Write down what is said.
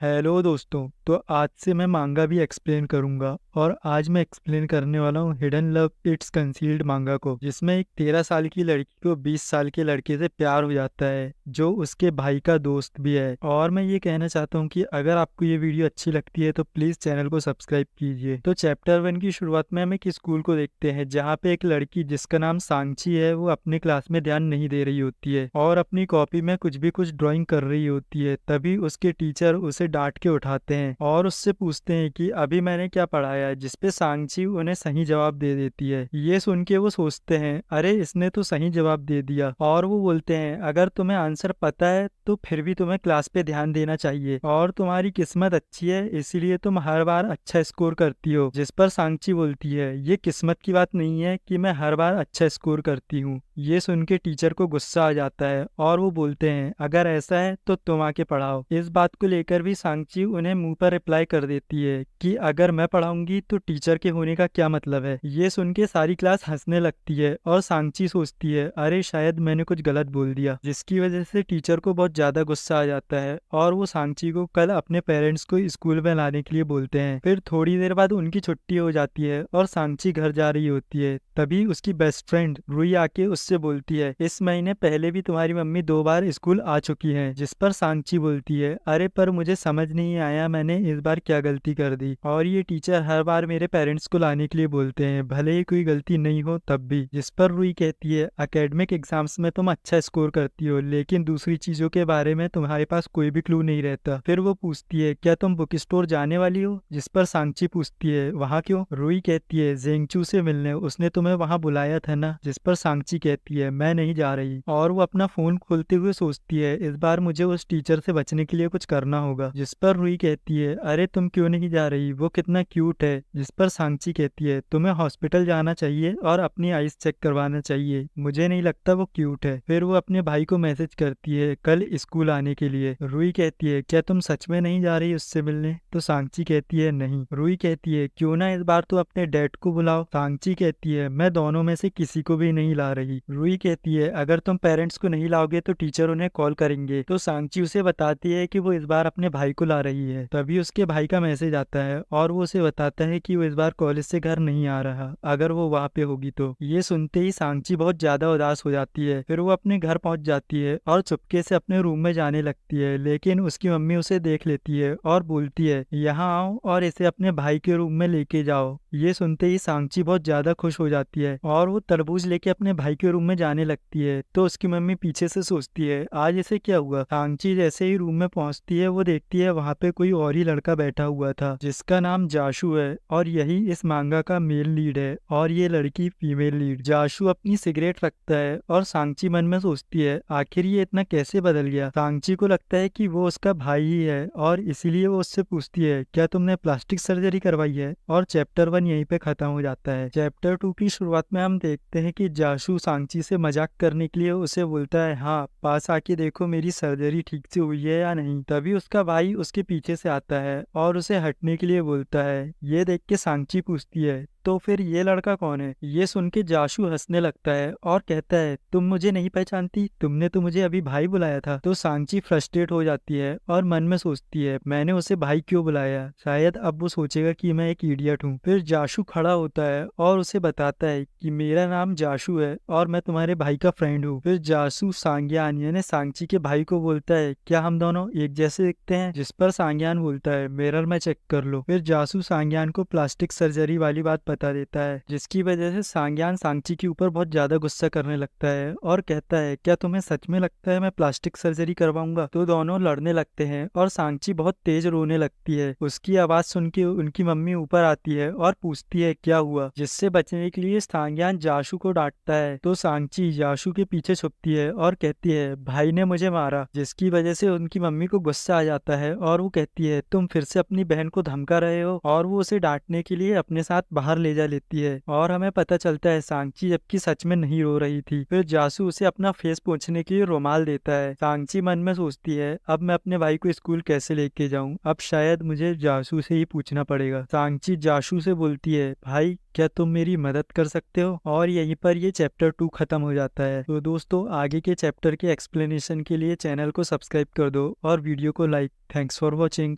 Hello दोस्तों। तो आज से मैं मांगा भी एक्सप्लेन करूंगा और आज मैं एक्सप्लेन करने वाला हूँ हिडन लव इट्स कंसील्ड मांगा को, जिसमें एक 13 साल की लड़की को 20 साल के लड़के से प्यार हो जाता है जो उसके भाई का दोस्त भी है। और मैं ये कहना चाहता हूँ कि अगर आपको ये वीडियो अच्छी लगती है तो प्लीज चैनल को सब्सक्राइब कीजिए। तो चैप्टर 1 की शुरुआत में हम एक स्कूल को देखते हैं जहाँ पे एक लड़की जिसका नाम सांची है वो अपने क्लास में ध्यान नहीं दे रही होती है और अपनी कॉपी में कुछ ड्राइंग कर रही होती है। तभी उसके टीचर उसे डांट के उठाते हैं और उससे पूछते हैं कि अभी मैंने क्या पढ़ाया है, जिसपे सांची उन्हें सही जवाब दे देती है। ये सुन के वो सोचते हैं अरे इसने तो सही जवाब दे दिया, और वो बोलते हैं अगर तुम्हें आंसर पता है तो फिर भी तुम्हें क्लास पे ध्यान देना चाहिए और तुम्हारी किस्मत अच्छी है इसीलिए तुम हर बार अच्छा स्कोर करती हो। जिस पर सांची बोलती है ये किस्मत की बात नहीं है कि मैं हर बार अच्छा स्कोर करती हूँ। ये सुन के टीचर को गुस्सा आ जाता है और वो बोलते हैं अगर ऐसा है तो तुम आके पढ़ाओ। इस बात को लेकर भी सांची उन्हें मुंह पर रिप्लाई कर देती है कि अगर मैं पढ़ाऊंगी तो टीचर के होने का क्या मतलब है। ये सुन के सारी क्लास हंसने लगती है और सांची सोचती है अरे शायद मैंने कुछ गलत बोल दिया, जिसकी वजह से टीचर को बहुत ज्यादा गुस्सा आ जाता है और वो सांची को कल अपने पेरेंट्स को स्कूल में लाने के लिए बोलते हैं। फिर थोड़ी देर बाद उनकी छुट्टी हो जाती है और सांची घर जा रही होती है। तभी उसकी बेस्ट फ्रेंड रुई आके उससे बोलती है इस महीने पहले भी तुम्हारी मम्मी 2 बार स्कूल आ चुकी है। जिस पर सांची बोलती है अरे पर मुझे समझ नहीं आया मैंने इस बार क्या गलती कर दी, और ये टीचर हर बार मेरे पेरेंट्स को लाने के लिए बोलते हैं भले ही कोई गलती नहीं हो तब भी। जिस पर रुई कहती है एकेडमिक एग्जाम्स में तुम अच्छा स्कोर करती हो लेकिन दूसरी चीजों के बारे में तुम्हारे पास कोई भी क्लू नहीं रहता। फिर वो पूछती है क्या तुम बुक स्टोर जाने वाली हो। जिस पर सांची पूछती है वहाँ क्यों। रुई कहती है जेंगचू से मिलने, उसने तुम्हें वहाँ बुलाया था ना। जिस पर सांची कहती है मैं नहीं जा रही, और वो अपना फोन खोलते हुए सोचती है इस बार मुझे उस टीचर से बचने के लिए कुछ करना होगा। जिस पर रुई कहती है अरे तुम क्यों नहीं जा रही, वो कितना क्यूट है। जिस पर सांची कहती है तुम्हें हॉस्पिटल जाना चाहिए और अपनी आईज चेक करवाना चाहिए, मुझे नहीं लगता वो क्यूट है। फिर वो अपने भाई को मैसेज करती है कल स्कूल आने के लिए। रुई कहती है क्या तुम सच में नहीं जा रही उससे मिलने। तो सांची कहती है नहीं। रुई कहती है क्यों ना इस बार तो अपने डैड को बुलाओ। सांची कहती है मैं दोनों में से किसी को भी नहीं ला रही। रुई कहती है अगर तुम पेरेंट्स को नहीं लाओगे तो टीचर उन्हें कॉल करेंगे। तो सांची उसे बताती है कि वो इस बार अपने भाई को ला रही है। तभी उसके भाई का मैसेज आता है और वो उसे बताता है कि वो इस बार कॉलेज से घर नहीं आ रहा अगर वो वहाँ पे होगी तो। ये सुनते ही सांची बहुत ज्यादा उदास हो जाती है। फिर वो अपने घर पहुंच जाती है और चुपके से अपने रूम में जाने लगती है, लेकिन उसकी मम्मी उसे देख लेती है और बोलती है यहाँ आओ और इसे अपने भाई के रूम में लेके जाओ। ये सुनते ही सांची बहुत ज्यादा खुश हो जाती है और वो तरबूज लेके अपने भाई के रूम में जाने लगती है। तो उसकी मम्मी पीछे से सोचती है आज इसे क्या हुआ। सांची जैसे ही रूम में पहुंचती है वो देखती है वहां पे कोई और ही लड़का बैठा हुआ था जिसका नाम जाशु है, और यही इस मांगा का मेल लीड है और ये लड़की फीमेल लीड। जाशु अपनी सिगरेट रखता है और सांची मन में सोचती है आखिर ये इतना कैसे बदल गया। सांची को लगता है कि वो उसका भाई ही है और इसीलिए वो उससे पूछती है क्या तुमने प्लास्टिक सर्जरी करवाई है। और चैप्टर 1 यहीं पे खत्म हो जाता है। चैप्टर 2 की शुरुआत में हम देखते हैं कि जाशु सांची से मजाक करने के लिए उसे बोलता है हाँ पास आके देखो मेरी सर्जरी ठीक से हुई है या नहीं। तभी उसका भाई उसके पीछे से आता है और उसे हटने के लिए बोलता है। ये देख के सांची पूछती है तो फिर ये लड़का कौन है। ये सुन के जाशु हंसने लगता है और कहता है तुम मुझे नहीं पहचानती, तुमने तो मुझे अभी भाई बुलाया था। तो सांची फ्रस्ट्रेट हो जाती है और मन में सोचती है मैंने उसे भाई क्यों बुलाया, शायद अब वो सोचेगा कि मैं एक इडियट हूँ। फिर जाशु खड़ा होता है और उसे बताता है कि मेरा नाम जाशु है और मैं तुम्हारे भाई का फ्रेंड हूँ। फिर जाशु सांग्यान यानी सांची के भाई को बोलता है क्या हम दोनों एक जैसे दिखते हैं। जिस पर सांग्यान बोलता है मिरर में चेक कर लो। फिर जासू सांग्यान को प्लास्टिक सर्जरी वाली बात बता देता है, जिसकी वजह से सांग्यान सांची के ऊपर बहुत ज्यादा गुस्सा करने लगता है और कहता है क्या तुम्हें सच में लगता है मैं प्लास्टिक सर्जरी करवाऊंगा। तो दोनों लड़ने लगते हैं और सांची बहुत तेज रोने लगती है। उसकी आवाज सुन के उनकी मम्मी ऊपर आती है और पूछती है क्या हुआ, जिससे बचने के लिए सांग्यान जाशु को डांटता है। तो सांची जाशु के पीछे छुपती है और कहती है भाई ने मुझे मारा, जिसकी वजह से उनकी मम्मी को गुस्सा आ जाता है और वो कहती है तुम फिर से अपनी बहन को धमका रहे हो, और वो उसे डांटने के लिए अपने साथ बाहर ले जा लेती है। और हमें पता चलता है सांची जबकि सच में नहीं रो रही थी। फिर जासू उसे अपना फेस पोंछने के लिए रुमाल देता है। सांची मन में सोचती है अब मैं अपने भाई को स्कूल कैसे लेके जाऊं, अब शायद मुझे जासू से ही पूछना पड़ेगा। सांची जासू से बोलती है भाई क्या तुम मेरी मदद कर सकते हो। और यहीं पर ये चैप्टर 2 खत्म हो जाता है। तो दोस्तों आगे के चैप्टर के एक्सप्लेनेशन के लिए चैनल को सब्सक्राइब कर दो और वीडियो को लाइक। Thanks for watching.